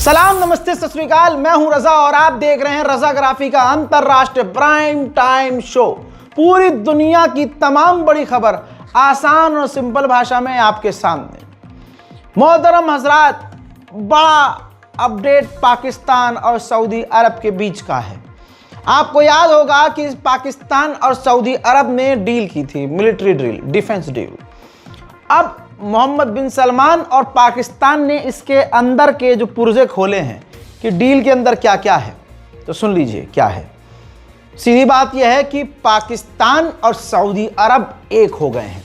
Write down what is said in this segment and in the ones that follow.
सलाम, नमस्ते, सत श्री अकाल। मैं हूं रजा और आप देख रहे हैं रजाग्राफी का अंतरराष्ट्रीय प्राइम टाइम शो। पूरी दुनिया की तमाम बड़ी खबर आसान और सिंपल भाषा में आपके सामने। मोहतरम हजरात, बड़ा अपडेट पाकिस्तान और सऊदी अरब के बीच का है। आपको याद होगा कि पाकिस्तान और सऊदी अरब ने डील की थी, मिलिट्री डील, डिफेंस डील। अब मोहम्मद बिन सलमान और पाकिस्तान ने इसके अंदर के जो पुर्जे खोले हैं कि डील के अंदर क्या क्या है, तो सुन लीजिए क्या है। सीधी बात यह है कि पाकिस्तान और सऊदी अरब एक हो गए हैं।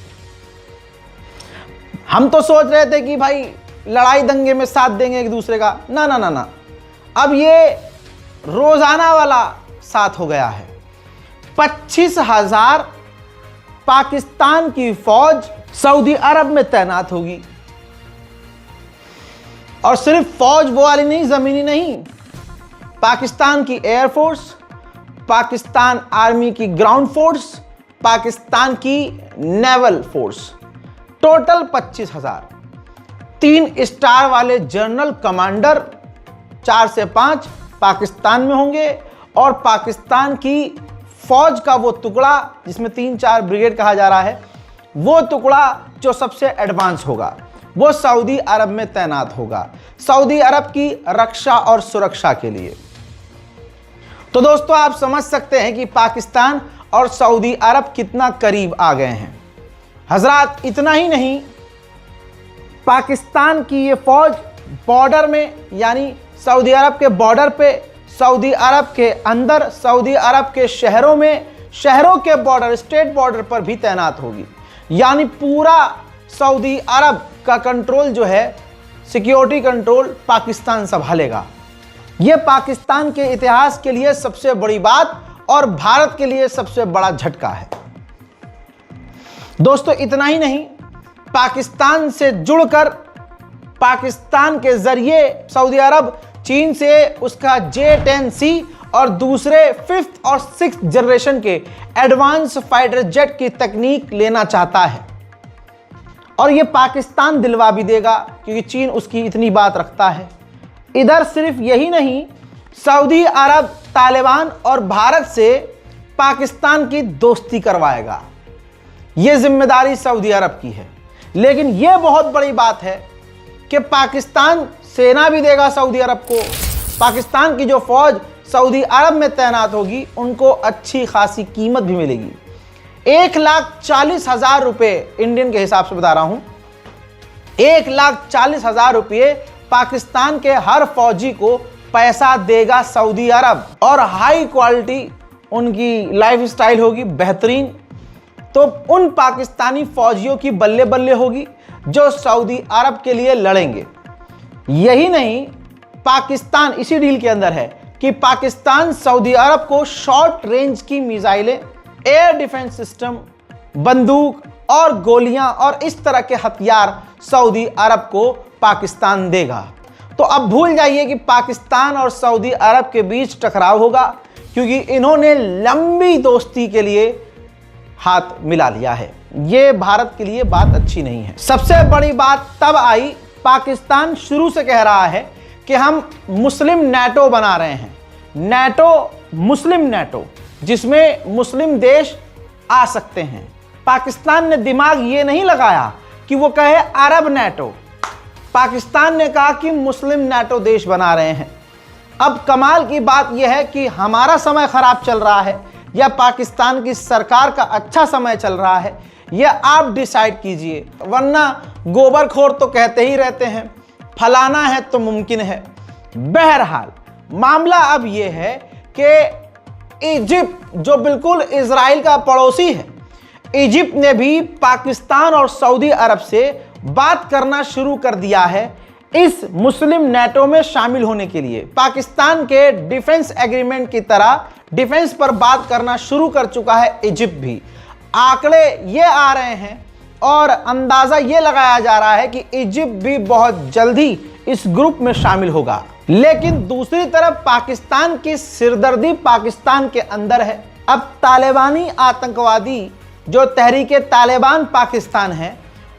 हम तो सोच रहे थे कि भाई लड़ाई दंगे में साथ देंगे एक दूसरे का, ना ना ना ना, अब ये रोजाना वाला साथ हो गया है। 25,000 पाकिस्तान की फौज सऊदी अरब में तैनात होगी। और सिर्फ फौज वो वाली नहीं, जमीनी नहीं, पाकिस्तान की एयरफोर्स, पाकिस्तान आर्मी की ग्राउंड फोर्स, पाकिस्तान की नेवल फोर्स, टोटल 25,000। 3 स्टार वाले जनरल कमांडर 4 से 5 पाकिस्तान में होंगे और पाकिस्तान की फौज का वो टुकड़ा जिसमें 3-4 ब्रिगेड कहा जा रहा है, वो टुकड़ा जो सबसे एडवांस होगा वो सऊदी अरब में तैनात होगा, सऊदी अरब की रक्षा और सुरक्षा के लिए। तो दोस्तों, आप समझ सकते हैं कि पाकिस्तान और सऊदी अरब कितना करीब आ गए हैं। हजरात, इतना ही नहीं, पाकिस्तान की ये फौज बॉर्डर में, यानी सऊदी अरब के बॉर्डर पे, सऊदी अरब के अंदर, सऊदी अरब के शहरों में, शहरों के बॉर्डर, स्टेट बॉर्डर पर भी तैनात होगी। यानी पूरा सऊदी अरब का कंट्रोल जो है, सिक्योरिटी कंट्रोल, पाकिस्तान संभालेगा। यह पाकिस्तान के इतिहास के लिए सबसे बड़ी बात और भारत के लिए सबसे बड़ा झटका है। दोस्तों, इतना ही नहीं, पाकिस्तान से जुड़कर पाकिस्तान के जरिए सऊदी अरब चीन से उसका J-10C और दूसरे 5th और 6th जनरेशन के एडवांस फाइटर जेट की तकनीक लेना चाहता है। और यह पाकिस्तान दिलवा भी देगा क्योंकि चीन उसकी इतनी बात रखता है। इधर सिर्फ यही नहीं, सऊदी अरब तालिबान और भारत से पाकिस्तान की दोस्ती करवाएगा। यह जिम्मेदारी सऊदी अरब की है। लेकिन यह बहुत बड़ी बात है कि पाकिस्तान सेना भी देगा सऊदी अरब को। पाकिस्तान की जो फौज सऊदी अरब में तैनात होगी उनको अच्छी खासी कीमत भी मिलेगी। 1,40,000 रुपये, इंडियन के हिसाब से बता रहा हूं, 1,40,000 रुपये पाकिस्तान के हर फौजी को पैसा देगा सऊदी अरब। और हाई क्वालिटी उनकी लाइफ स्टाइल होगी, बेहतरीन। तो उन पाकिस्तानी फौजियों की बल्ले बल्ले होगी जो सऊदी अरब के लिए लड़ेंगे। यही नहीं, पाकिस्तान इसी डील के अंदर है कि पाकिस्तान सऊदी अरब को शॉर्ट रेंज की मिसाइलें, एयर डिफेंस सिस्टम, बंदूक और गोलियां और इस तरह के हथियार सऊदी अरब को पाकिस्तान देगा। तो अब भूल जाइए कि पाकिस्तान और सऊदी अरब के बीच टकराव होगा, क्योंकि इन्होंने लंबी दोस्ती के लिए हाथ मिला लिया है। ये भारत के लिए बात अच्छी नहीं है। सबसे बड़ी बात तब आई, पाकिस्तान शुरू से कह रहा है कि हम मुस्लिम नेटो बना रहे हैं, नेटो, मुस्लिम नेटो, जिसमें मुस्लिम देश आ सकते हैं। पाकिस्तान ने दिमाग ये नहीं लगाया कि वो कहे अरब नेटो, पाकिस्तान ने कहा कि मुस्लिम नेटो देश बना रहे हैं। अब कमाल की बात यह है कि हमारा समय खराब चल रहा है या पाकिस्तान की सरकार का अच्छा समय चल रहा है, यह आप डिसाइड कीजिए। वरना गोबरखोर तो कहते ही रहते हैं फलाना है तो मुमकिन है। बहरहाल मामला अब यह है कि इजिप्ट, जो बिल्कुल इजराइल का पड़ोसी है, इजिप्ट ने भी पाकिस्तान और सऊदी अरब से बात करना शुरू कर दिया है इस मुस्लिम नेटो में शामिल होने के लिए। पाकिस्तान के डिफेंस एग्रीमेंट की तरह डिफेंस पर बात करना शुरू कर चुका है इजिप्ट भी। आंकड़े ये आ रहे हैं और अंदाजा ये लगाया जा रहा है कि इजिप्ट भी बहुत जल्दी इस ग्रुप में शामिल होगा। लेकिन दूसरी तरफ पाकिस्तान की सिरदर्दी पाकिस्तान के अंदर है। अब तालिबानी आतंकवादी जो तहरीके तालिबान पाकिस्तान है,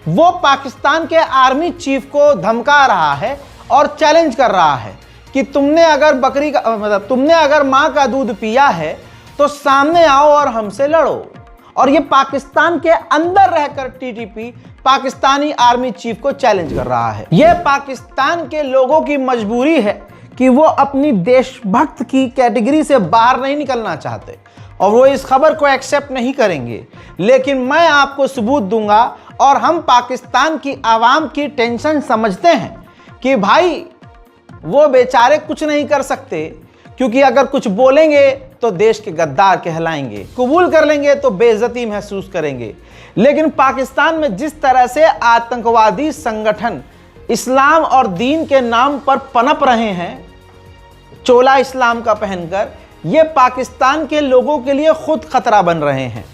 वो पाकिस्तान के आर्मी चीफ को धमका रहा है और चैलेंज कर रहा है कि तुमने अगर मां का दूध पिया है तो सामने आओ और हमसे लड़ो। और ये पाकिस्तान के अंदर रहकर टीटीपी पाकिस्तानी आर्मी चीफ को चैलेंज कर रहा है। ये पाकिस्तान के लोगों की मजबूरी है कि वो अपनी देशभक्त की कैटेगरी से बाहर नहीं निकलना चाहते और वो इस खबर को एक्सेप्ट नहीं करेंगे। लेकिन मैं आपको सबूत दूंगा और हम पाकिस्तान की आवाम की टेंशन समझते हैं कि भाई वो बेचारे कुछ नहीं कर सकते, क्योंकि अगर कुछ बोलेंगे तो देश के गद्दार कहलाएंगे, कबूल कर लेंगे तो बेइज्जती महसूस करेंगे। लेकिन पाकिस्तान में जिस तरह से आतंकवादी संगठन इस्लाम और दीन के नाम पर पनप रहे हैं चोला इस्लाम का पहनकर, ये पाकिस्तान के लोगों के लिए खुद खतरा बन रहे हैं।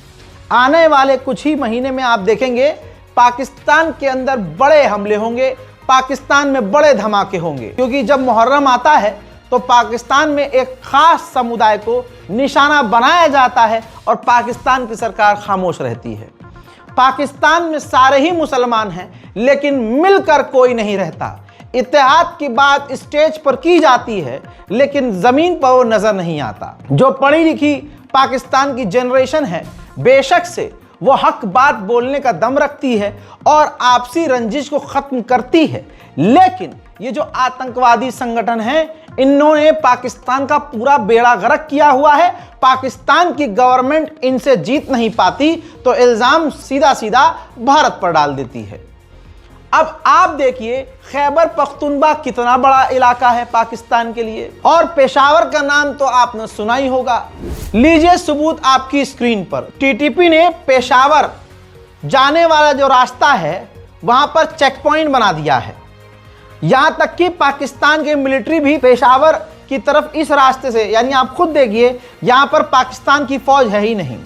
आने वाले कुछ ही महीने में आप देखेंगे पाकिस्तान के अंदर बड़े हमले होंगे, पाकिस्तान में बड़े धमाके होंगे, क्योंकि जब मुहर्रम आता है तो पाकिस्तान में एक खास समुदाय को निशाना बनाया जाता है और पाकिस्तान की सरकार खामोश रहती है। पाकिस्तान में सारे ही मुसलमान हैं लेकिन मिलकर कोई नहीं रहता। इत्तेहाद की बात स्टेज पर की जाती है लेकिन जमीन पर वो नजर नहीं आता। जो पढ़ी लिखी पाकिस्तान की जनरेशन है बेशक से वो हक बात बोलने का दम रखती है और आपसी रंजिश को खत्म करती है, लेकिन ये जो आतंकवादी संगठन हैं इन्होंने पाकिस्तान का पूरा बेड़ा गर्क किया हुआ है। पाकिस्तान की गवर्नमेंट इनसे जीत नहीं पाती तो इल्जाम सीधा सीधा भारत पर डाल देती है। अब आप देखिए खैबर पख्तूनख्वा कितना बड़ा इलाका है पाकिस्तान के लिए, और पेशावर का नाम तो आपने सुना ही होगा। लीजिए सबूत आपकी स्क्रीन पर। टीटीपी ने पेशावर जाने वाला जो रास्ता है वहां पर चेक पॉइंट बना दिया है। यहां तक कि पाकिस्तान की मिलिट्री भी पेशावर की तरफ इस रास्ते से, यानी आप खुद देखिए यहां पर पाकिस्तान की फौज है ही नहीं।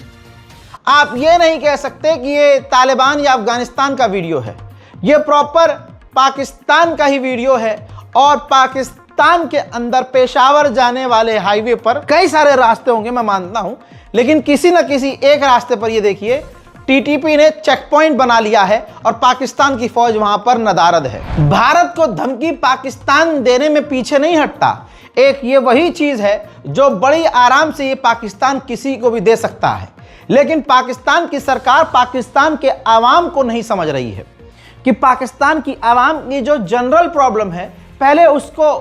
आप ये नहीं कह सकते कि ये तालिबान या अफगानिस्तान का वीडियो है, ये प्रॉपर पाकिस्तान का ही वीडियो है। और पाकिस्तान के अंदर पेशावर जाने वाले हाईवे पर कई सारे रास्ते होंगे मैं मानता हूं, लेकिन किसी न किसी एक रास्ते पर ये देखिए टीटीपी ने चेक पॉइंट बना लिया है और पाकिस्तान की फौज वहां पर नदारद है। भारत को धमकी पाकिस्तान देने में पीछे नहीं हटता। एक ये वही चीज है जो बड़ी आराम से ये पाकिस्तान किसी को भी दे सकता है, लेकिन पाकिस्तान की सरकार पाकिस्तान के आवाम को नहीं समझ रही है कि पाकिस्तान की आवाम की जो जनरल प्रॉब्लम है पहले उसको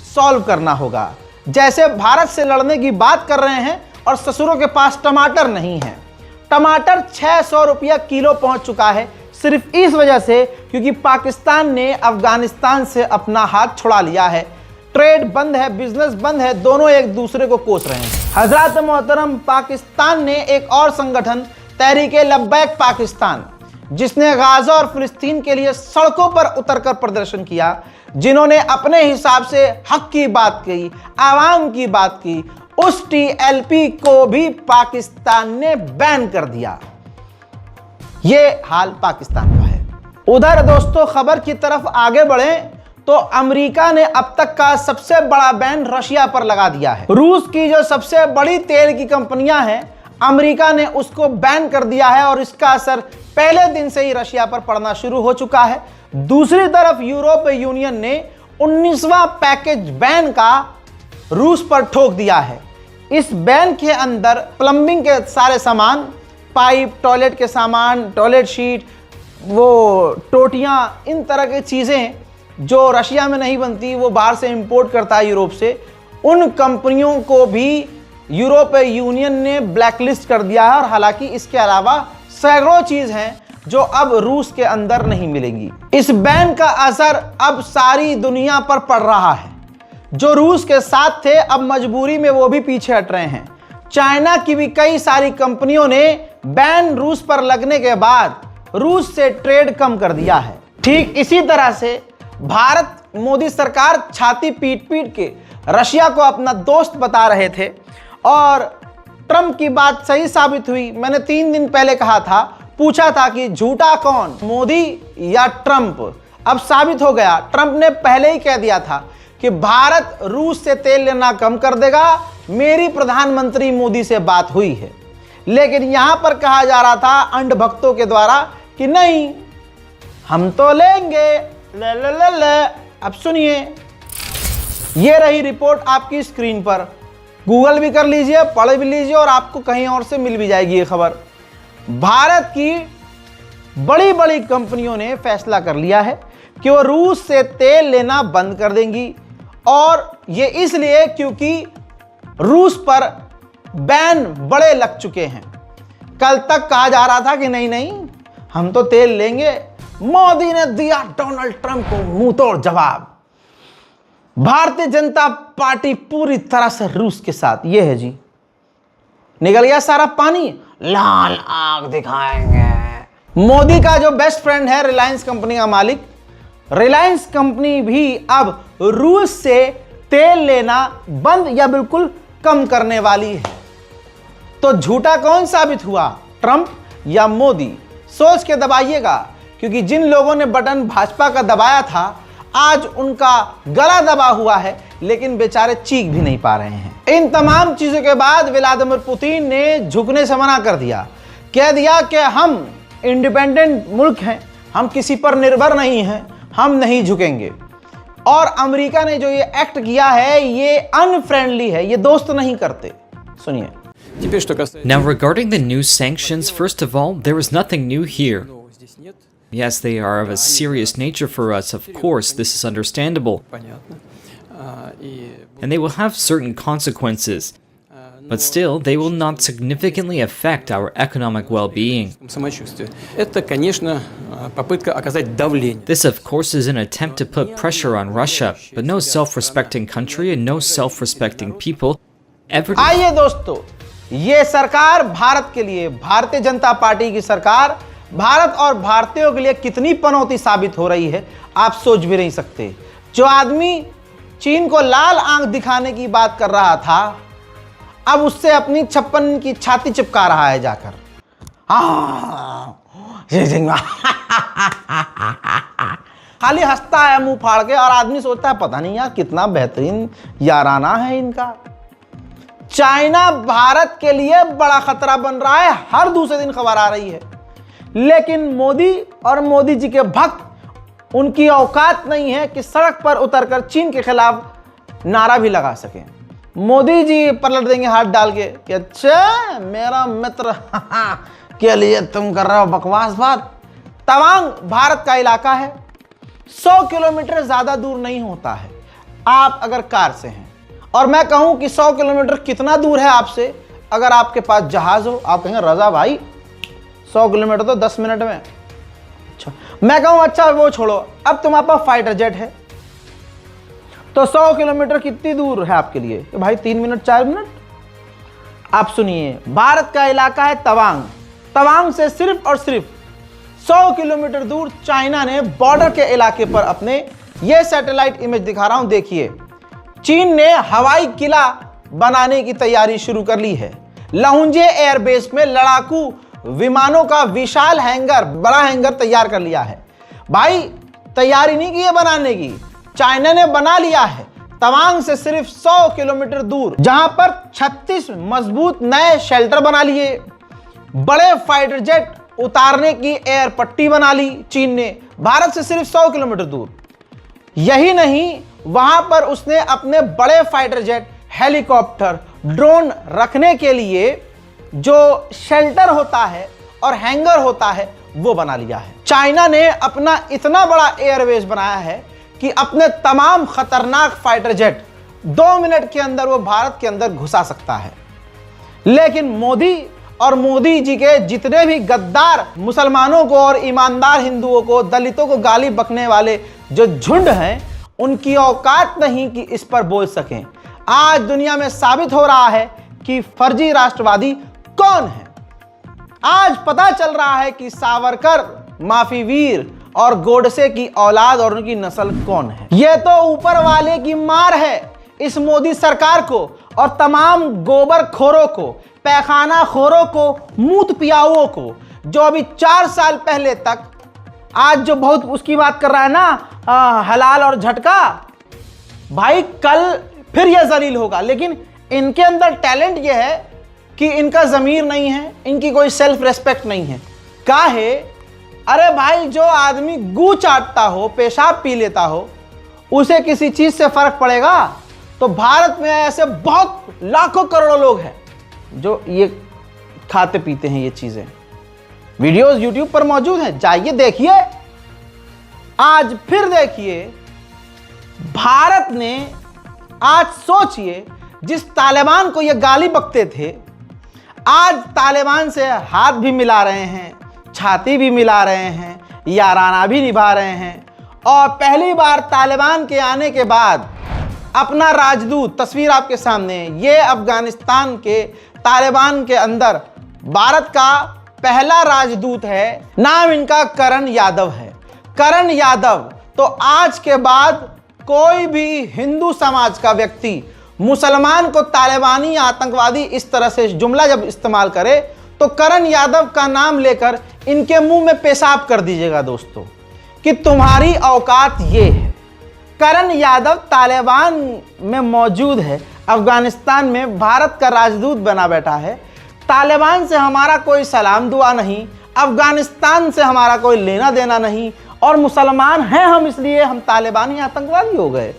सॉल्व करना होगा। जैसे भारत से लड़ने की बात कर रहे हैं और ससुरों के पास टमाटर नहीं है। टमाटर 600 रुपया किलो पहुंच चुका है सिर्फ इस वजह से क्योंकि पाकिस्तान ने अफगानिस्तान से अपना हाथ छुड़ा लिया है। ट्रेड बंद है, बिजनेस बंद है, दोनों एक दूसरे को कोस रहे हैं। हजरत मोहतरम, पाकिस्तान ने एक और संगठन तहरीक-ए-लब्बैक पाकिस्तान, जिसने गाजा और फिलिस्तीन के लिए सड़कों पर उतरकर प्रदर्शन किया, जिन्होंने अपने हिसाब से हक की बात की, आवाम की बात की, उस टीएलपी को भी पाकिस्तान ने बैन कर दिया। ये हाल पाकिस्तान का है। उधर दोस्तों खबर की तरफ आगे बढ़ें तो अमेरिका ने अब तक का सबसे बड़ा बैन रशिया पर लगा दिया है। रूस की जो सबसे बड़ी तेल की कंपनियां हैं अमेरिका ने उसको बैन कर दिया है और इसका असर पहले दिन से ही रशिया पर पड़ना शुरू हो चुका है। दूसरी तरफ यूरोपीय यूनियन ने 19वां पैकेज बैन का रूस पर ठोक दिया है। इस बैन के अंदर प्लम्बिंग के सारे सामान, पाइप, टॉयलेट के सामान, टॉयलेट शीट, वो टोटियां, इन तरह की चीज़ें जो रशिया में नहीं बनती वो बाहर से इंपोर्ट करता है यूरोप से, उन कंपनियों को भी यूरोपीय यूनियन ने ब्लैकलिस्ट कर दिया है। और हालांकि इसके अलावा सैकड़ों चीज़ हैं जो अब रूस के अंदर नहीं मिलेंगी। इस बैन का असर अब सारी दुनिया पर पड़ रहा है। जो रूस के साथ थे अब मजबूरी में वो भी पीछे हट रहे हैं। चाइना की भी कई सारी कंपनियों ने बैन रूस पर लगने के बाद रूस से ट्रेड कम कर दिया है। ठीक इसी तरह से भारत, मोदी सरकार छाती पीट पीट के रशिया को अपना दोस्त बता रहे थे और ट्रंप की बात सही साबित हुई। मैंने 3 दिन पहले कहा था, पूछा था कि झूठा कौन, मोदी या ट्रंप। अब साबित हो गया। ट्रंप ने पहले ही कह दिया था कि भारत रूस से तेल लेना कम कर देगा। मेरी प्रधानमंत्री मोदी से बात हुई है, लेकिन यहां पर कहा जा रहा था अंध भक्तों के द्वारा कि नहीं, हम तो लेंगे। ले ले ले ले। अब सुनिए, ये रही रिपोर्ट आपकी स्क्रीन पर, गूगल भी कर लीजिए, पढ़ भी लीजिए और आपको कहीं और से मिल भी जाएगी ये खबर। भारत की बड़ी बड़ी कंपनियों ने फैसला कर लिया है कि वो रूस से तेल लेना बंद कर देंगी, और ये इसलिए क्योंकि रूस पर बैन बड़े लग चुके हैं। कल तक कहा जा रहा था कि नहीं हम तो तेल लेंगे, मोदी ने दिया डोनाल्ड ट्रंप को मुंह तोड़ जवाब। भारतीय जनता पार्टी पूरी तरह से रूस के साथ, ये है जी, निकल गया सारा पानी, लाल आंख दिखाएंगे। मोदी का जो बेस्ट फ्रेंड है रिलायंस कंपनी का मालिक, रिलायंस कंपनी भी अब रूस से तेल लेना बंद या बिल्कुल कम करने वाली है। तो झूठा कौन साबित हुआ, ट्रंप या मोदी? सोच के दबाइएगा, क्योंकि जिन लोगों ने बटन भाजपा का दबाया था आज उनका गला दबा हुआ है, लेकिन बेचारे चीख भी नहीं पा रहे हैं। इन तमाम चीजों के बाद व्लादिमीर पुतिन ने झुकने से मना कर दिया, कह दिया कि हम इंडिपेंडेंट मुल्क हैं, हम किसी पर निर्भर नहीं हैं, हम नहीं झुकेंगे। और अमेरिका ने जो ये एक्ट किया है ये अनफ्रेंडली है, ये दोस्त नहीं करते। सुनिए। Now, regarding the new sanctions, first of all, there is nothing new here. Yes, they are of a serious nature for us, of course, this is understandable. And they will have certain consequences. But still, they will not significantly affect our economic well-being. This, of course, is an attempt to put pressure on Russia, but no self-respecting country and no self-respecting people ever... आइए दोस्तों, ये सरकार भारत के लिए, Bharatiya Janata party की सरकार भारत और भारतीयों के लिए कितनी पनौती साबित हो रही है आप सोच भी नहीं सकते। जो आदमी चीन को लाल आंख दिखाने की बात कर रहा था, अब उससे अपनी 56 की छाती चिपका रहा है जाकर। खाली हंसता है मुंह फाड़ के, और आदमी सोचता है पता नहीं यार कितना बेहतरीन याराना है इनका। चाइना भारत के लिए बड़ा खतरा बन रहा है, हर दूसरे दिन खबर आ रही है, लेकिन मोदी और मोदी जी के भक्त, उनकी औकात नहीं है कि सड़क पर उतरकर चीन के खिलाफ नारा भी लगा सकें। मोदी जी पलट देंगे हाथ डाल के कि अच्छा मेरा मित्र के लिए तुम कर रहे हो बकवास बात। तवांग भारत का इलाका है, 100 किलोमीटर ज्यादा दूर नहीं होता है आप अगर कार से हैं। और मैं कहूं कि 100 किलोमीटर कितना दूर है आपसे, अगर आपके पास जहाज हो, आप कहेंगे रजा भाई 100 किलोमीटर तो 10 मिनट में। अच्छा, मैं कहूं अच्छा वो छोड़ो, अब तुम्हारे पास फाइटर जेट है तो 100 किलोमीटर कितनी दूर है आपके लिए कि भाई 3 मिनट 4 मिनट। आप सुनिए, भारत का इलाका है तवांग, तवांग से सिर्फ और सिर्फ 100 किलोमीटर दूर चाइना ने बॉर्डर के इलाके पर अपने, ये सैटेलाइट इमेज दिखा रहा हूं देखिए, चीन ने हवाई किला बनाने की तैयारी शुरू कर ली है। लाहुंजे एयरबेस में लड़ाकू विमानों का विशाल हैंगर, बड़ा हैंगर तैयार कर लिया है। भाई तैयारी नहीं की है बनाने की, चाइना ने बना लिया है तवांग से सिर्फ 100 किलोमीटर दूर, जहां पर 36 मजबूत नए शेल्टर बना लिए, बड़े फाइटर जेट उतारने की एयर पट्टी बना ली चीन ने, भारत से सिर्फ 100 किलोमीटर दूर। यही नहीं, वहां पर उसने अपने बड़े फाइटर जेट, हेलीकॉप्टर, ड्रोन रखने के लिए जो शेल्टर होता है और हैंगर होता है वो बना लिया है। चाइना ने अपना इतना बड़ा एयरबेस बनाया है कि अपने तमाम खतरनाक फाइटर जेट 2 मिनट के अंदर वो भारत के अंदर घुसा सकता है। लेकिन मोदी और मोदी जी के जितने भी गद्दार मुसलमानों को और ईमानदार हिंदुओं को, दलितों को गाली बकने वाले जो झुंड हैं, उनकी औकात नहीं कि इस पर बोल सकें। आज दुनिया में साबित हो रहा है कि फर्जी राष्ट्रवादी कौन है। आज पता चल रहा है कि सावरकर, माफी वीर और गोडसे की औलाद और उनकी नस्ल कौन है। यह तो ऊपर वाले की मार है इस मोदी सरकार को और तमाम गोबर खोरों को, पैखाना खोरों को, मूत पियाओं को, जो अभी 4 साल पहले तक, आज जो बहुत उसकी बात कर रहा है ना हलाल और झटका, भाई कल फिर यह जलील होगा। लेकिन इनके अंदर टैलेंट यह है कि इनका ज़मीर नहीं है, इनकी कोई सेल्फ रेस्पेक्ट नहीं है। काहे? अरे भाई जो आदमी गू चाटता हो, पेशाब पी लेता हो, उसे किसी चीज से फर्क पड़ेगा? तो भारत में ऐसे बहुत लाखों करोड़ों लोग हैं जो ये खाते पीते हैं ये चीजें। वीडियोस यूट्यूब पर मौजूद हैं, जाइए देखिए। आज फिर देखिए, भारत ने आज सोचिए, जिस तालिबान को ये गाली बकते थे, आज तालिबान से हाथ भी मिला रहे हैं, छाती भी मिला रहे हैं, याराना भी निभा रहे हैं। और पहली बार तालिबान के आने के बाद अपना राजदूत, तस्वीर आपके सामने, ये अफगानिस्तान के तालिबान के अंदर भारत का पहला राजदूत है। नाम इनका करण यादव है। करण यादव। तो आज के बाद कोई भी हिंदू समाज का व्यक्ति मुसलमान को तालिबानी आतंकवादी इस तरह से जुमला जब इस्तेमाल करे तो करण यादव का नाम लेकर इनके मुंह में पेशाब कर दीजिएगा दोस्तों, कि तुम्हारी औकात ये है। करण यादव तालिबान में मौजूद है, अफगानिस्तान में भारत का राजदूत बना बैठा है। तालिबान से हमारा कोई सलाम दुआ नहीं, अफगानिस्तान से हमारा कोई लेना देना नहीं, और मुसलमान हैं हम इसलिए हम तालिबानी आतंकवादी हो गए,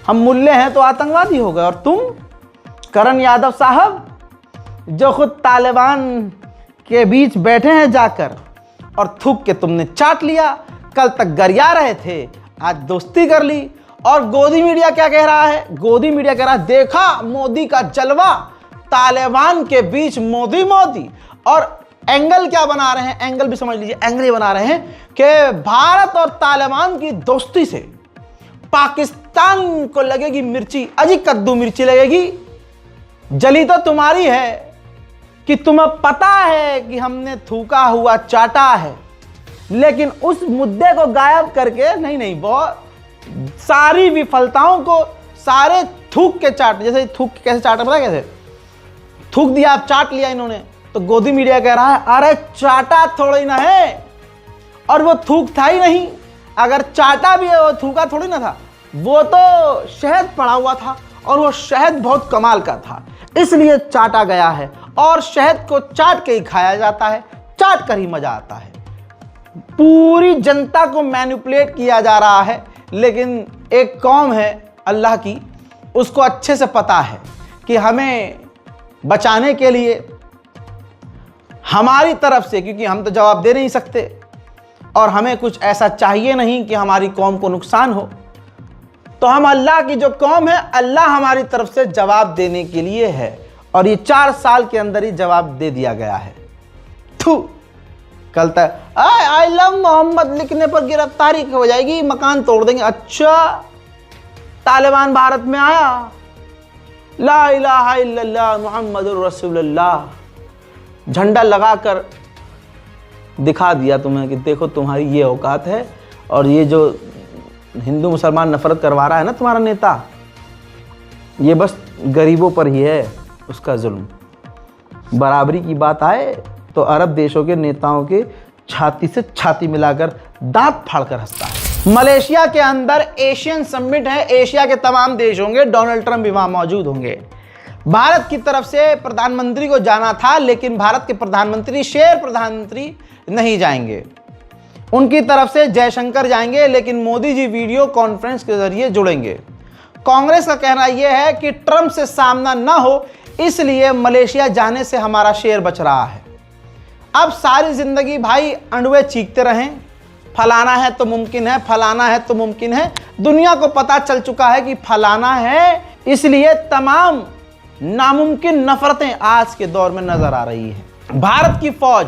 हम मुल्ले हैं तो आतंकवादी हो गए। और तुम करण यादव साहब जो खुद तालिबान के बीच बैठे हैं जाकर, और थूक के तुमने चाट लिया। कल तक गरिया रहे थे, आज दोस्ती कर ली। और गोदी मीडिया क्या कह रहा है? गोदी मीडिया कह रहा है, देखा मोदी का जलवा, तालिबान के बीच मोदी मोदी। और एंगल क्या बना रहे हैं? एंगल भी समझ लीजिए, एंगल ये बना रहे हैं कि भारत और तालिबान की दोस्ती से पाकिस्तान को लगेगी मिर्ची, अजी कद्दू मिर्ची लगेगी। जली तो तुम्हारी है कि तुम्हें पता है कि हमने थूका हुआ चाटा है, लेकिन उस मुद्दे को गायब करके नहीं बहुत सारी विफलताओं को सारे थूक के चाट, जैसे थूक कैसे चाटा, पता कैसे थूक दिया, आप चाट लिया इन्होंने। तो गोदी मीडिया कह रहा है अरे चाटा थोड़ी ना है, और वो थूक था ही नहीं। अगर चाटा भी है वो थूका थोड़ी ना था, वो तो शहद पड़ा हुआ था, और वो शहद बहुत कमाल का था, इसलिए चाटा गया है। और शहद को चाट के ही खाया जाता है, चाट कर ही मजा आता है। पूरी जनता को मैनिपुलेट किया जा रहा है, लेकिन एक कौम है अल्लाह की, उसको अच्छे से पता है कि हमें बचाने के लिए हमारी तरफ से, क्योंकि हम तो जवाब दे नहीं सकते और हमें कुछ ऐसा चाहिए नहीं कि हमारी कौम को नुकसान हो, तो हम अल्लाह की जो कौम है, अल्लाह हमारी तरफ से जवाब देने के लिए है। और ये 4 साल के अंदर ही जवाब दे दिया गया है। थू, कल तक आई लव मोहम्मद लिखने पर गिरफ्तारी हो जाएगी, मकान तोड़ देंगे। अच्छा, तालिबान भारत में आया, ला इलाहा इल्लल्लाह मुहम्मदुर रसूलुल्लाह झंडा लगाकर दिखा दिया तुम्हें कि देखो तुम्हारी ये औकात है। और ये जो हिंदू मुसलमान नफरत करवा रहा है ना तुम्हारा नेता, ये बस गरीबों पर ही है उसका जुल्म। बराबरी की बात आए तो अरब देशों के नेताओं के छाती से छाती मिलाकर दांत फाड़कर हंसता है। मलेशिया के अंदर एशियन समिट है, एशिया के तमाम देश होंगे, डोनाल्ड ट्रंप भी वहां मौजूद होंगे। भारत की तरफ से प्रधानमंत्री को जाना था, लेकिन भारत के प्रधानमंत्री, शेर प्रधानमंत्री नहीं जाएंगे। उनकी तरफ से जयशंकर जाएंगे, लेकिन मोदी जी वीडियो कॉन्फ्रेंस के जरिए जुड़ेंगे। कांग्रेस का कहना यह है कि ट्रंप से सामना ना हो, इसलिए मलेशिया जाने से हमारा शेर बच रहा है। अब सारी जिंदगी भाई अंडवे चीखते रहें, फलाना है तो मुमकिन है, फलाना है तो मुमकिन है। दुनिया को पता चल चुका है कि फलाना है, इसलिए तमाम नामुमकिन नफरतें आज के दौर में नजर आ रही है। भारत की फौज,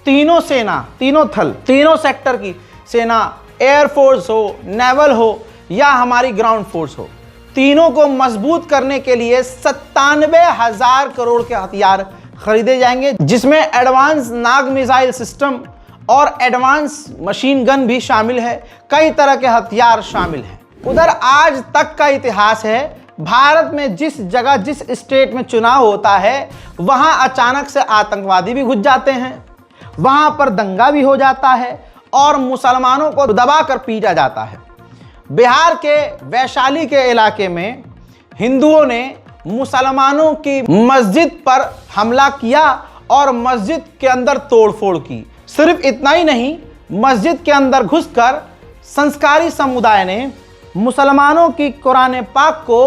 तीनों सेना, तीनों थल, तीनों सेक्टर की सेना, एयरफोर्स हो, नेवल हो या हमारी ग्राउंड फोर्स हो, तीनों को मजबूत करने के लिए 97,000 करोड़ के हथियार खरीदे जाएंगे, जिसमें एडवांस नाग मिसाइल सिस्टम और एडवांस मशीन गन भी शामिल है। कई तरह के हथियार शामिल हैं। उधर आज तक का इतिहास है, भारत में जिस जगह, जिस स्टेट में चुनाव होता है, वहां अचानक से आतंकवादी भी घुस जाते हैं, वहां पर दंगा भी हो जाता है और मुसलमानों को दबाकर पीटा जाता है। बिहार के वैशाली के इलाके में हिंदुओं ने मुसलमानों की मस्जिद पर हमला किया और मस्जिद के अंदर तोड़फोड़ की। सिर्फ इतना ही नहीं, मस्जिद के अंदर घुसकर संस्कारी समुदाय ने मुसलमानों की कुरान पाक को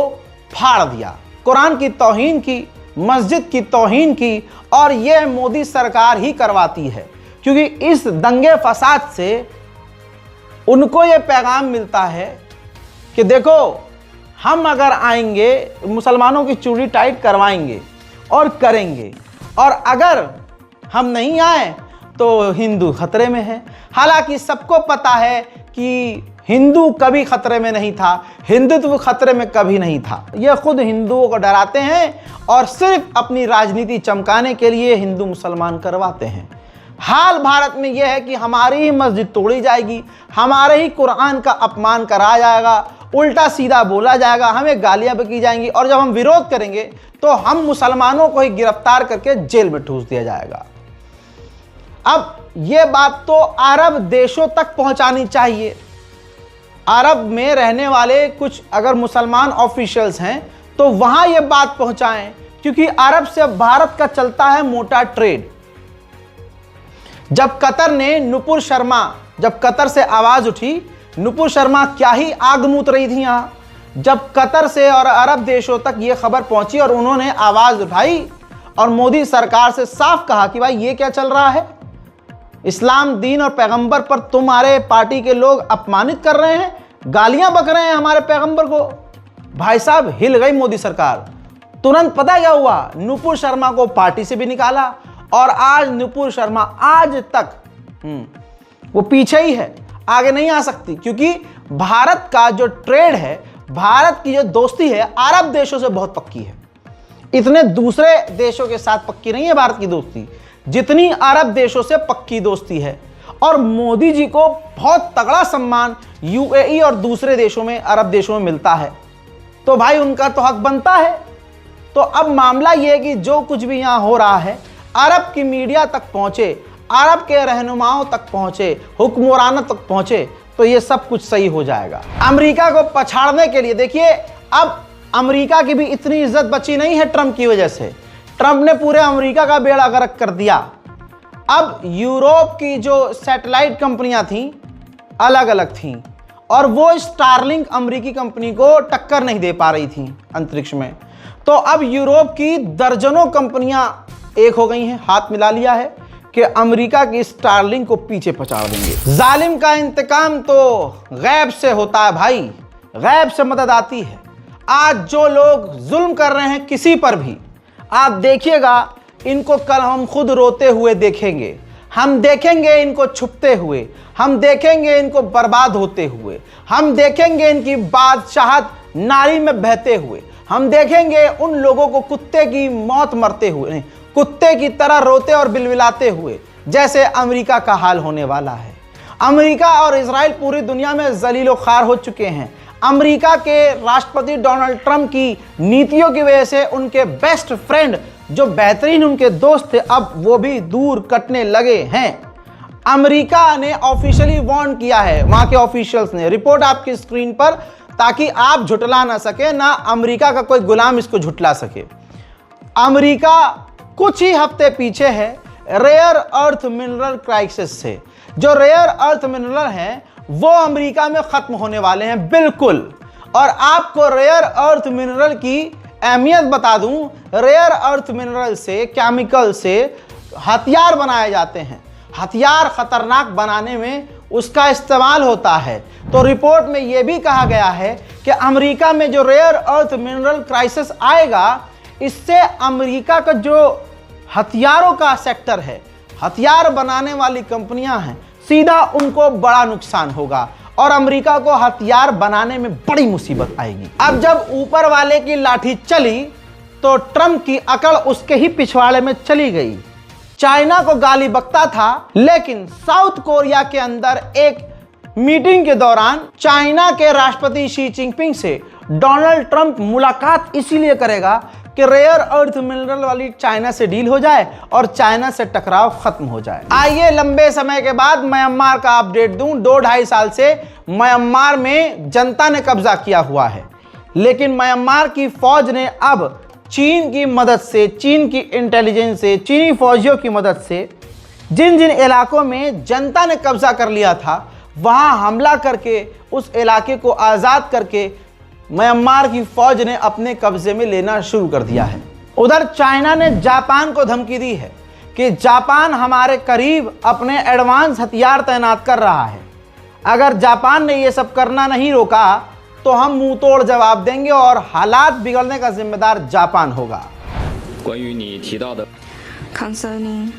फाड़ दिया, कुरान की तौहीन की, मस्जिद की तौहीन की, और यह मोदी सरकार ही करवाती है, क्योंकि इस दंगे फसाद से उनको यह पैगाम मिलता है कि देखो हम अगर आएंगे मुसलमानों की चूड़ी टाइट करवाएंगे और करेंगे, और अगर हम नहीं आए तो हिंदू खतरे में है। हालांकि सबको पता है कि हिंदू कभी खतरे में नहीं था, हिंदुत्व खतरे में कभी नहीं था। ये खुद हिंदुओं को डराते हैं और सिर्फ अपनी राजनीति चमकाने के लिए हिंदू मुसलमान करवाते हैं। हाल भारत में यह है कि हमारी ही मस्जिद तोड़ी जाएगी, हमारे ही कुरान का अपमान कराया जाएगा, उल्टा सीधा बोला जाएगा, हमें गालियां बकी जाएंगी, और जब हम विरोध करेंगे तो हम मुसलमानों को ही गिरफ्तार करके जेल में ठूस दिया जाएगा। अब यह बात तो अरब देशों तक पहुंचानी चाहिए। अरब में रहने वाले कुछ अगर मुसलमान ऑफिशियल्स हैं तो वहां यह बात पहुंचाएं, क्योंकि अरब से भारत का चलता है मोटा ट्रेड। जब कतर ने नुपुर शर्मा, जब कतर से आवाज उठी, नुपुर शर्मा क्या ही आग मूत रही थी यहां। जब कतर से और अरब देशों तक यह खबर पहुंची और उन्होंने आवाज उठाई और मोदी सरकार से साफ कहा कि भाई ये क्या चल रहा है, इस्लाम दीन और पैगंबर पर तुम्हारे पार्टी के लोग अपमानित कर रहे हैं, गालियां बक रहे हैं हमारे पैगंबर को। भाई साहब हिल गई मोदी सरकार। तुरंत पता क्या हुआ, नुपुर शर्मा को पार्टी से भी निकाला, और आज नुपुर शर्मा आज तक वो पीछे ही है, आगे नहीं आ सकती, क्योंकि भारत का जो ट्रेड है, भारत की जो दोस्ती है अरब देशों से बहुत पक्की है। इतने दूसरे देशों के साथ पक्की नहीं है भारत की दोस्ती जितनी अरब देशों से पक्की दोस्ती है। और मोदी जी को बहुत तगड़ा सम्मान यूएई और दूसरे देशों में, अरब देशों में मिलता है, तो भाई उनका तो हक बनता है। तो अब मामला यह है कि जो कुछ भी यहां हो रहा है अरब की मीडिया तक पहुंचे, अरब के रहनुमाओं तक पहुंचे, हुक्मरानों तक पहुंचे, तो ये सब कुछ सही हो जाएगा। अमेरिका को पछाड़ने के लिए देखिए, अब अमेरिका की भी इतनी इज्जत बची नहीं है ट्रंप की वजह से। ट्रंप ने पूरे अमेरिका का बेड़ा गर्क कर दिया। अब यूरोप की जो सैटेलाइट कंपनियां थीं अलग अलग थीं, और वो स्टारलिंक अमेरिकी कंपनी को टक्कर नहीं दे पा रही थीं अंतरिक्ष में। तो अब यूरोप की दर्जनों कंपनियां एक हो गई हैं, हाथ मिला लिया है कि अमेरिका की स्टारलिंक को पीछे पछाड़ देंगे। जालिम का इंतकाम तो गैब से होता है भाई, गैब से मदद आती है। आज जो लोग जुल्म कर रहे हैं किसी पर भी, आप देखिएगा इनको कल हम खुद रोते हुए देखेंगे, हम देखेंगे इनको छुपते हुए, हम देखेंगे इनको बर्बाद होते हुए, हम देखेंगे इनकी बादशाहत नाली में बहते हुए, हम देखेंगे उन लोगों को कुत्ते की मौत मरते हुए, कुत्ते की तरह रोते और बिलबिलाते हुए, जैसे अमेरिका का हाल होने वाला है। अमेरिका और इजराइल पूरी दुनिया में जलीलो ख्वार हो चुके हैं। अमेरिका के राष्ट्रपति डोनाल्ड ट्रंप की नीतियों की वजह से उनके बेस्ट फ्रेंड, जो बेहतरीन उनके दोस्त थे, अब वो भी दूर कटने लगे हैं। अमेरिका ने ऑफिशियली वार्न किया है, वहां के ऑफिशियल्स ने, रिपोर्ट आपकी स्क्रीन पर, ताकि आप झुटला ना सके, ना अमेरिका का कोई गुलाम इसको झुटला सके। अमेरिका कुछ ही हफ्ते पीछे है रेयर अर्थ मिनरल क्राइसिस से। जो रेयर अर्थ मिनरल हैं वो अमेरिका में खत्म होने वाले हैं बिल्कुल। और आपको रेयर अर्थ मिनरल की अहमियत बता दूं, रेयर अर्थ मिनरल से, केमिकल से हथियार बनाए जाते हैं। हथियार खतरनाक बनाने में उसका इस्तेमाल होता है। तो रिपोर्ट में यह भी कहा गया है कि अमेरिका में जो रेयर अर्थ मिनरल क्राइसिस आएगा, इससे अमेरिका का जो हथियारों का सेक्टर है, हथियार बनाने वाली कंपनियां हैं, सीधा उनको बड़ा नुकसान होगा और अमेरिका को हथियार बनाने में बड़ी मुसीबत आएगी। अब जब ऊपर वाले की लाठी चली तो ट्रंप की अकड़ उसके ही पिछवाड़े में चली गई। चाइना को गाली बकता था, लेकिन साउथ कोरिया के अंदर एक मीटिंग के दौरान चाइना के राष्ट्रपति शी जिनपिंग से डोनाल्ड ट्रंप मुलाकात इसीलिए करेगा कि रेयर अर्थ मिनरल वाली चाइना से डील हो जाए और चाइना से टकराव खत्म हो जाए। आइए लंबे समय के बाद म्यांमार का अपडेट दूं। 2-2.5 साल से म्यांमार में जनता ने कब्जा किया हुआ है, लेकिन म्यांमार की फौज ने अब चीन की मदद से, चीन की इंटेलिजेंस से, चीनी फौजियों की मदद से जिन जिन इलाकों में जनता ने कब्जा कर लिया था वहां हमला करके उस इलाके को आज़ाद करके म्यांमार की फौज ने अपने कब्जे में लेना शुरू कर दिया है। उधर चाइना ने जापान को धमकी दी है कि जापान हमारे करीब अपने एडवांस हथियार तैनात कर रहा है, अगर जापान ने यह सब करना नहीं रोका तो हम मुंह तोड़ जवाब देंगे और हालात बिगड़ने का जिम्मेदार जापान होगा। Concerning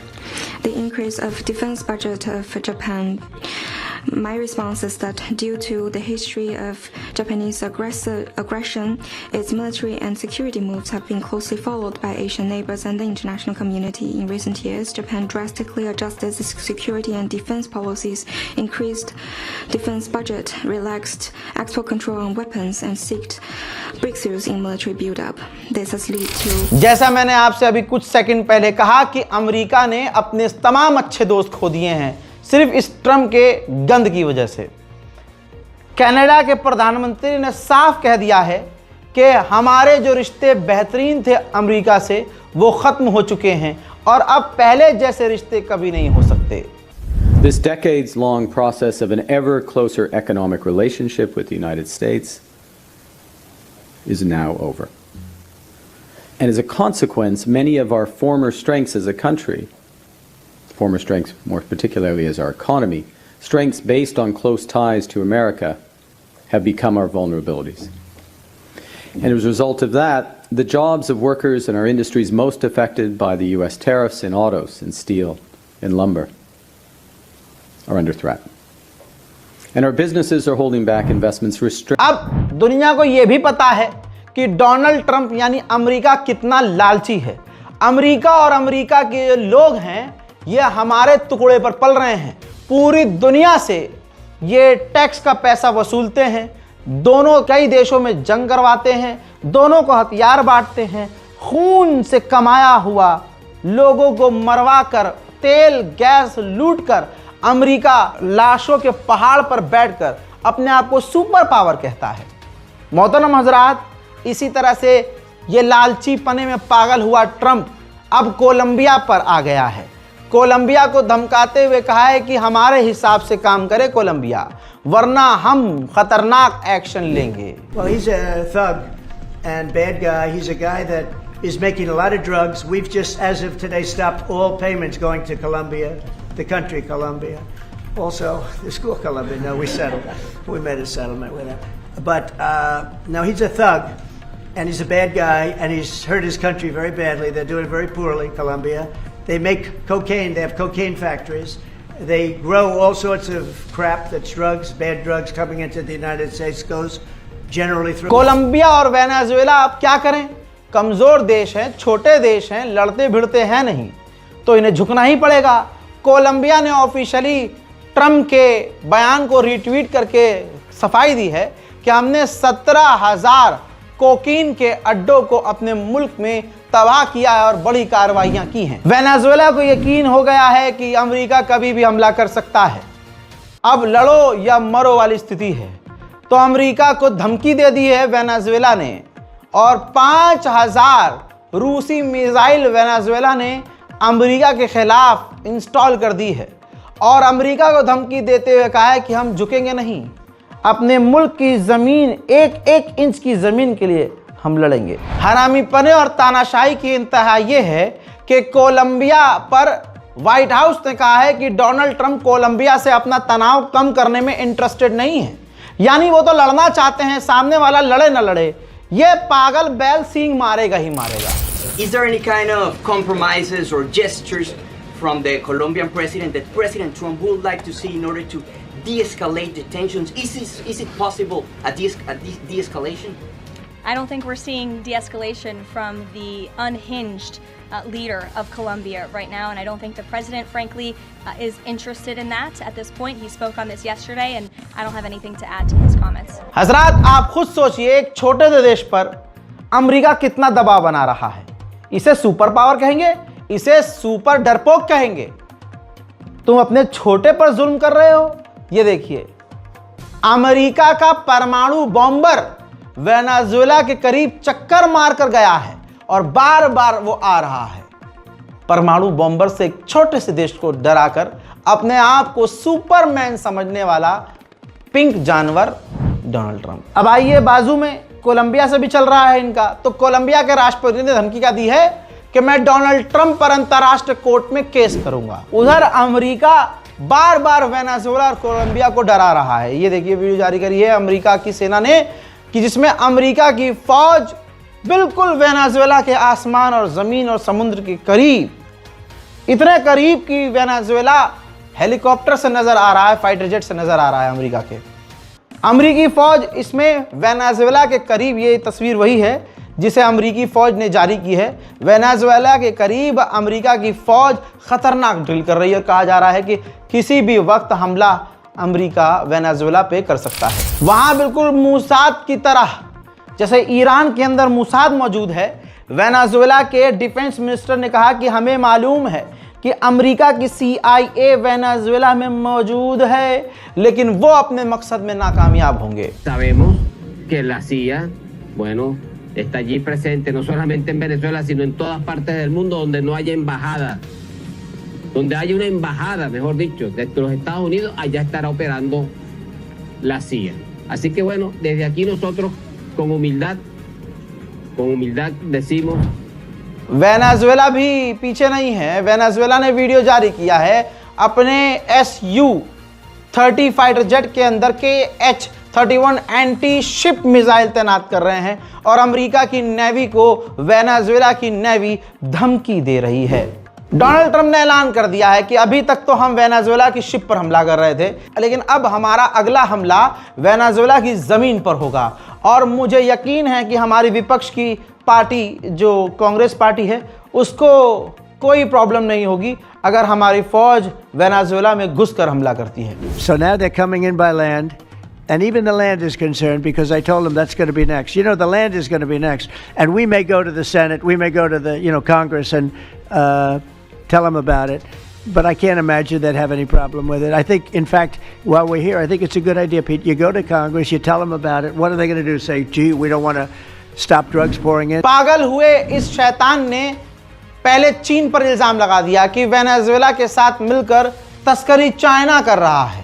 the increase of defense budget of Japan, my response is that due to the history of Japanese aggression, its military and security moves have been closely followed by Asian neighbors and the international community. In recent years, Japan drastically adjusted its security and defense policies, increased defense budget, relaxed export control on weapons, and sought breakthroughs in military build-up. This has led to... जैसा मैंने आपसे अभी कुछ second पहले कहा कि America ने अपने तमाम अच्छे दोस्त खो दिए हैं सिर्फ इस ट्रम्प के गंद की वजह से। कनाडा के प्रधानमंत्री ने साफ कह दिया है कि हमारे जो रिश्ते बेहतरीन थे अमेरिका से वो खत्म हो चुके हैं और अब पहले जैसे रिश्ते कभी नहीं हो सकते। This decades-long process of an ever closer economic relationship with the United States is now over. And as a consequence, many of our former strengths as a country, former strengths more particularly as our economy, strengths based on close ties to America, have become our vulnerabilities. And as a result of that, the jobs of workers in our industries most affected by the US tariffs in autos and steel and lumber are under threat. And our businesses are holding back investments अब दुनिया को यह भी पता है कि Donald Trump यानी America कितना लालची है। अमेरिका और अमेरिका के लोग हैं ये हमारे टुकड़े पर पल रहे हैं, पूरी दुनिया से ये टैक्स का पैसा वसूलते हैं, दोनों कई देशों में जंग करवाते हैं, दोनों को हथियार बांटते हैं, खून से कमाया हुआ लोगों को मरवा कर तेल गैस लूट कर अमेरिका लाशों के पहाड़ पर बैठकर अपने आप को सुपर पावर कहता है। मोहतरम हजरात, इसी तरह से ये लालची पने में पागल हुआ ट्रंप अब कोलंबिया पर आ गया है। कोलंबिया को धमकाते हुए कहा है कि हमारे हिसाब से काम करे कोलंबिया, वरना हम खतरनाक एक्शन लेंगे। Well, he's a thug and bad guy. He's a guy that is making a lot of drugs. We've just, as of today, stopped all payments going to Colombia, the country Colombia. Also, the school Colombia. No, we settled. We made a settlement with him. But now he's a thug, and he's a bad guy, and he's hurt his country very badly. They're doing very poorly, Colombia. They make cocaine. They have cocaine factories. They grow all sorts of crap that's drugs, bad drugs coming into the United States, goes generally through. Colombia और Venezuela अब क्या करें? कमजोर देश हैं, छोटे देश हैं, लड़ते भिड़ते हैं नहीं, तो इन्हें झुकना ही पड़ेगा। कोलंबिया ने ऑफिशियली ट्रंप के बयान को रीट्वीट करके सफाई दी है कि हमने 17,000 कोकीन के अड्डों को अपने मुल्क में तबाह किया है और बड़ी कार्रवाइयां की हैं। वेनेजुएला को यकीन हो गया है कि अमेरिका कभी भी हमला कर सकता है, अब लड़ो या मरो वाली स्थिति है, तो अमेरिका को धमकी दे दी है वेनेजुएला ने और 5,000 रूसी मिसाइल वेनेजुएला ने अमेरिका के खिलाफ इंस्टॉल कर दी है और अमेरिका को धमकी देते हुए कहा है कि हम झुकेंगे नहीं, अपने मुल्क की ज़मीन एक एक इंच की ज़मीन के लिए हम लड़ेंगे। हरामीपने और तानाशाही की इंतहा यह है कि कोलंबिया पर व्हाइट हाउस ने कहा है कि डोनाल्ड ट्रंप कोलंबिया से अपना तनाव कम करने में इंटरेस्टेड नहीं है, यानी वो तो लड़ना चाहते हैं, सामने वाला लड़े न लड़े, ये पागल बैल सींग मारेगा ही मारेगा। Is there any kind of compromises or gestures from the Colombian president that President Trump would like to see in order to de-escalate the tensions? Is it possible a de-escalation? I don't think we're seeing de-escalation from the unhinged leader of Colombia right now, and I don't think the president, frankly, is interested in that at this point. He spoke on this yesterday, and I don't have anything to add to his comments. हजरात, आप खुद सोचिए, एक छोटे से देश पर America कितना दबाव बना रहा है। इसे सुपर पावर कहेंगे, इसे सुपर डरपोक कहेंगे। तुम अपने छोटे पर जुल्म कर रहे हो। ये देखिए, अमेरिका का परमाणु बॉम्बर वेनेजुएला के करीब चक्कर मारकर गया है और बार बार वो आ रहा है। परमाणु बॉम्बर से एक छोटे से देश को डराकर अपने आप को सुपरमैन समझने वाला पिंक जानवर डोनाल्ड ट्रंप। अब आइए बाजू में कोलंबिया से भी चल रहा है इनका। तो कोलंबिया के राष्ट्रपति ने धमकी क्या दी है कि मैं डोनाल्ड ट्रंप पर अंतरराष्ट्रीय कोर्ट में केस करूंगा। उधर अमेरिका बार बार वेनेजुएला और कोलंबिया को डरा रहा है। ये देखिए वीडियो जारी करी है अमेरिका की सेना ने कि जिसमें अमेरिका की फौज बिल्कुल वेनेजुएला के आसमान और जमीन और समुद्र के करीब, इतने करीब कि वेनेजुएला हेलीकॉप्टर से नजर आ रहा है, फाइटर जेट से नजर आ रहा है अमेरिका के। अमेरिकी फौज इसमें वेनेजुएला के करीब, ये तस्वीर वही है जिसे अमेरिकी फौज ने जारी की है। वेनेजुएला के करीब अमेरिका की फौज खतरनाक ड्रिल कर रही है और कहा जा रहा है कि किसी भी वक्त हमला अमेरिका वेनेजुएला पे कर सकता है। वहां बिल्कुल मूसाद की तरह, जैसे ईरान के अंदर मूसाद मौजूद है, वेनेजुएला के डिफेंस मिनिस्टर ने कहा कि हमें मालूम है कि अमेरिका की CIA वेनेजुएला में मौजूद है, लेकिन वो अपने मकसद में नाकामयाब होंगे। Sabemos que la CIA, bueno, está allí presente no solamente en Venezuela, sino en todas partes del mundo donde no haya embajada. Donde haya una embajada, mejor dicho, de los Estados Unidos, allá estará operando la CIA. Así que bueno, desde aquí nosotros con humildad decimos Venezuela भी पीछे नहीं है। Venezuela ने video जारी किया है अपने Su-30 fighter jet के अंदर KH-31 एंटी शिप मिसाइल तैनात कर रहे हैं और अमेरिका की नेवी को वेनेजुएला की नेवी धमकी दे रही है। डोनाल्ड ट्रंप ने ऐलान कर दिया है कि अभी तक तो हम वेनेजुएला की शिप पर हमला कर रहे थे, लेकिन अब हमारा अगला हमला वेनेजुएला की जमीन पर होगा और मुझे यकीन है कि हमारी विपक्ष की पार्टी जो कांग्रेस पार्टी है उसको कोई प्रॉब्लम नहीं होगी अगर हमारी फौज वेनेजुएला में घुसकर हमला करती है। So now they're coming in by land, and even the land is concerned because I told them that's going to be next. You know, the land is going to be next, and we may go to the Senate, we may go to the Congress and tell them about it. But I can't imagine they'd have any problem with it. I think, in fact, while we're here, I think it's a good idea, Pete. You go to Congress, you tell them about it. What are they going to do? Say, gee, we don't want to stop drugs pouring in? पागल हुए इस शैतान ने पहले चीन पर इल्जाम लगा दिया कि वेनेजुएला के साथ मिलकर तस्करी चाइना कर रहा है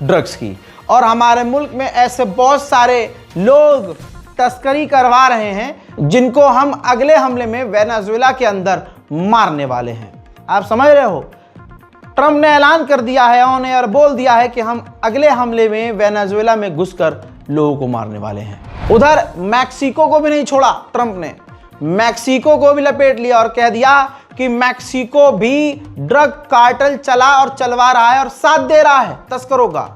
ड्रग्स की, और हमारे मुल्क में ऐसे बहुत सारे लोग तस्करी करवा रहे हैं जिनको हम अगले हमले में वेनेजुएला के अंदर मारने वाले हैं। आप समझ रहे हो, ट्रंप ने ऐलान कर दिया है, ऑन एयर बोल दिया है कि हम अगले हमले में वेनेजुएला में घुसकर लोगों को मारने वाले हैं। उधर मैक्सिको को भी नहीं छोड़ा ट्रंप ने, मैक्सिको को भी लपेट लिया और कह दिया कि मैक्सिको भी ड्रग कार्टेल चला और चलवा रहा है और साथ दे रहा है तस्करों का।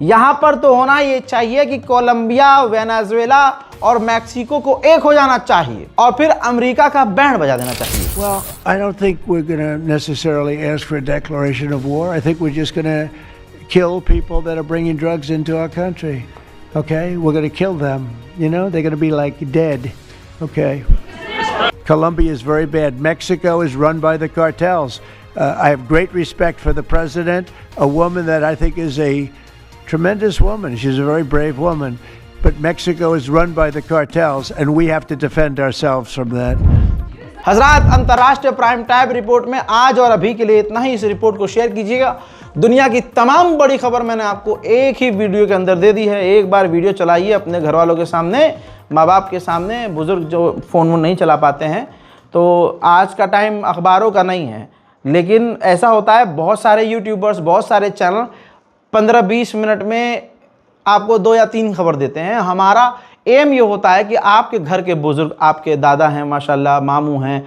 यहां पर तो होना ये चाहिए कि कोलंबिया, वेनेजुएला और मैक्सिको को एक हो जाना चाहिए और फिर अमेरिका का बैंड बजा देना चाहिए। Well, I don't think we're going to necessarily ask for a declaration of war. I think we're just going to kill people that are bringing drugs into our country. Okay? We're going to kill them. You know, they're going to be like dead. Okay? Colombia is very bad. Mexico is run by the cartels. I have great respect for the president, a woman that I think is a tremendous woman. She's a very brave woman. But Mexico is run by the cartels, and we have to defend ourselves from that. हजरात, अंतर्राष्ट्रीय prime time report में आज और अभी के लिए इतना ही। इस रिपोर्ट को शेयर कीजिएगा। दुनिया की तमाम बड़ी खबर मैंने आपको एक ही वीडियो के अंदर दे दी है। एक बार वीडियो चलाइए अपने घर वालों के सामने, माँ बाप के सामने, बुजुर्ग जो फ़ोन नहीं चला पाते हैं। तो आज का टाइम अखबारों का नहीं है, लेकिन ऐसा होता है बहुत सारे यूट्यूबर्स, बहुत सारे चैनल 15-20 मिनट में आपको 2 या 3 खबर देते हैं। हमारा एम ये होता है कि आपके घर के बुजुर्ग, आपके दादा हैं माशाल्लाह, मामू हैं,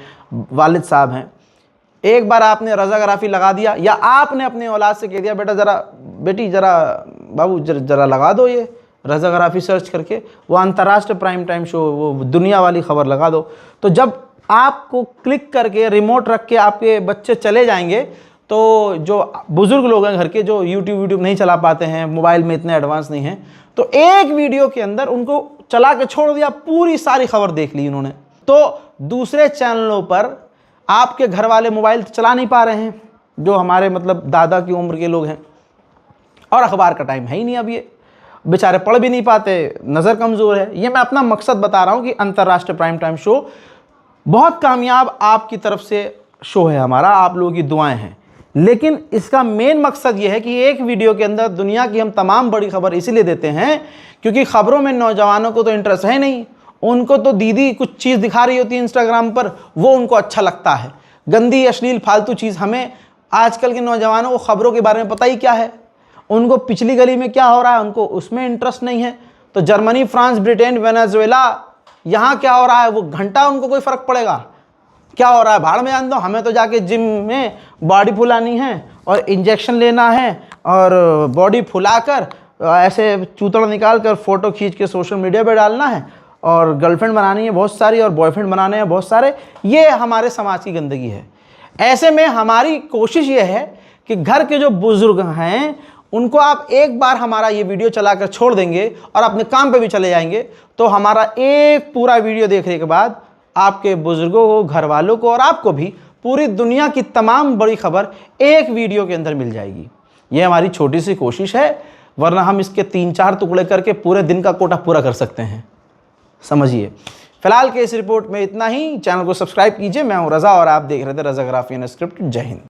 वालिद साहब हैं, एक बार आपने रज़ाग्राफ़ी लगा दिया या आपने अपने औलाद से कह दिया बेटा ज़रा, बेटी ज़रा, बाबू ज़रा लगा दो ये रज़ाग्राफ़ी सर्च करके, वो अंतर्राष्ट्रीय प्राइम टाइम शो, वो दुनिया वाली खबर लगा दो। तो जब आपको क्लिक करके रिमोट रख के आपके बच्चे चले जाएंगे तो जो बुज़ुर्ग लोग हैं घर के, जो यूट्यूब नहीं चला पाते हैं, मोबाइल में इतने एडवांस नहीं हैं, तो एक वीडियो के अंदर उनको चला के छोड़ दिया, पूरी सारी खबर देख ली उन्होंने। तो दूसरे चैनलों पर आपके घर वाले मोबाइल चला नहीं पा रहे हैं, जो हमारे मतलब दादा की उम्र के लोग हैं, और अखबार का टाइम है ही नहीं, अब ये बेचारे पढ़ भी नहीं पाते, नज़र कमज़ोर है। ये मैं अपना मकसद बता रहा हूँ कि अंतर्राष्ट्रीय प्राइम टाइम शो बहुत कामयाब आपकी तरफ से शो है हमारा, आप लोगों की दुआएं हैं। लेकिन इसका मेन मकसद यह है कि एक वीडियो के अंदर दुनिया की हम तमाम बड़ी खबर इसीलिए देते हैं क्योंकि खबरों में नौजवानों को तो इंटरेस्ट है नहीं, उनको तो दीदी कुछ चीज़ दिखा रही होती है इंस्टाग्राम पर, वो उनको अच्छा लगता है। गंदी अश्लील फालतू चीज़। हमें आजकल के नौजवानों को खबरों के बारे में पता ही क्या है, उनको पिछली गली में क्या हो रहा है उनको उसमें इंटरेस्ट नहीं है। तो जर्मनी, फ्रांस, ब्रिटेन, वेनेजुएला, यहाँ क्या हो रहा है वो घंटा उनको कोई फ़र्क पड़ेगा? क्या हो रहा है भाड़ में जान दो, हमें तो जाके जिम में बॉडी फुलानी है और इंजेक्शन लेना है और बॉडी फुलाकर ऐसे चूतड़ निकाल कर फ़ोटो खींच के सोशल मीडिया पे डालना है और गर्लफ्रेंड बनानी है बहुत सारी और बॉयफ्रेंड बनाने हैं बहुत सारे। ये हमारे समाज की गंदगी है। ऐसे में हमारी कोशिश ये है कि घर के जो बुज़ुर्ग हैं उनको आप एक बार हमारा ये वीडियो चलाकर छोड़ देंगे और अपने काम पे भी चले जाएंगे तो हमारा एक पूरा वीडियो देखने के बाद आपके बुजुर्गों को, घर वालों को और आपको भी पूरी दुनिया की तमाम बड़ी खबर एक वीडियो के अंदर मिल जाएगी। ये हमारी छोटी सी कोशिश है, वरना हम इसके 3-4 टुकड़े करके पूरे दिन का कोटा पूरा कर सकते हैं, समझिए। फिलहाल के इस रिपोर्ट में इतना ही। चैनल को सब्सक्राइब कीजिए। मैं हूं रज़ा और आप देख रहे थे रज़ा ग्राफी अनस्क्रिप्टेड। जय हिंद।